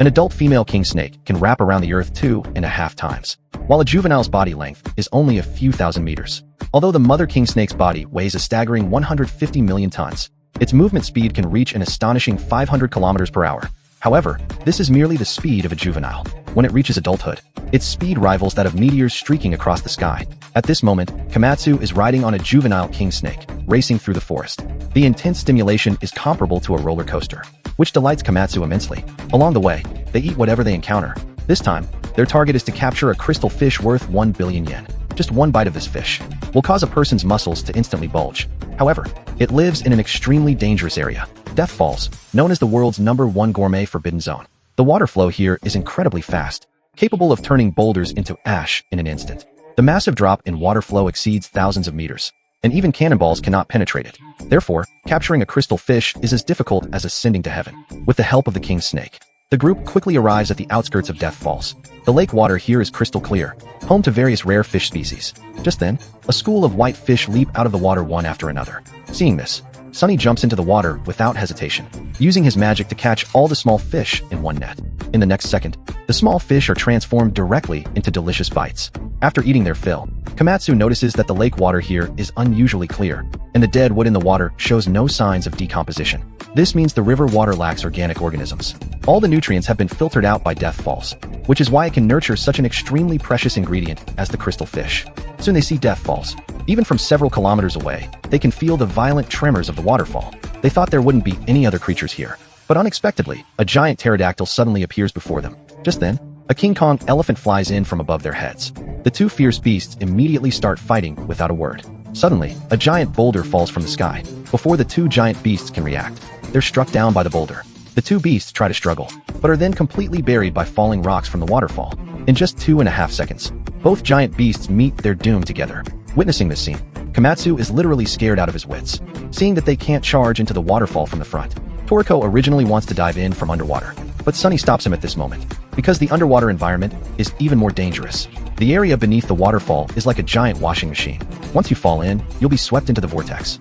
An adult female king snake can wrap around the Earth 2.5 times, while a juvenile's body length is only a few thousand meters. Although the mother king snake's body weighs a staggering 150 million tons, its movement speed can reach an astonishing 500 kilometers per hour. However, this is merely the speed of a juvenile. When it reaches adulthood, its speed rivals that of meteors streaking across the sky. At this moment, Komatsu is riding on a juvenile king snake, racing through the forest. The intense stimulation is comparable to a roller coaster, which delights Komatsu immensely. Along the way, they eat whatever they encounter. This time, their target is to capture a crystal fish worth 1 billion yen. Just one bite of this fish will cause a person's muscles to instantly bulge. However, it lives in an extremely dangerous area, Death Falls, known as the world's #1 gourmet forbidden zone. The water flow here is incredibly fast, capable of turning boulders into ash in an instant. The massive drop in water flow exceeds thousands of meters, and even cannonballs cannot penetrate it. Therefore, capturing a crystal fish is as difficult as ascending to heaven. With the help of the king snake, the group quickly arrives at the outskirts of Death Falls. The lake water here is crystal clear, home to various rare fish species. Just then, a school of white fish leap out of the water one after another. Seeing this, Sunny jumps into the water without hesitation, using his magic to catch all the small fish in one net. In the next second, the small fish are transformed directly into delicious bites. After eating their fill, Komatsu notices that the lake water here is unusually clear, and the dead wood in the water shows no signs of decomposition. This means the river water lacks organic organisms. All the nutrients have been filtered out by Death Falls, which is why it can nurture such an extremely precious ingredient as the crystal fish. Soon they see Death Falls. Even from several kilometers away, they can feel the violent tremors of the waterfall. They thought there wouldn't be any other creatures here, but unexpectedly, a giant pterodactyl suddenly appears before them. Just then, a King Kong elephant flies in from above their heads. The two fierce beasts immediately start fighting without a word. Suddenly, a giant boulder falls from the sky. Before the two giant beasts can react, they're struck down by the boulder. The two beasts try to struggle, but are then completely buried by falling rocks from the waterfall. In just 2.5 seconds, both giant beasts meet their doom together. Witnessing this scene, Komatsu is literally scared out of his wits, seeing that they can't charge into the waterfall from the front. Toriko originally wants to dive in from underwater, but Sunny stops him at this moment, because the underwater environment is even more dangerous. The area beneath the waterfall is like a giant washing machine. Once you fall in, you'll be swept into the vortex.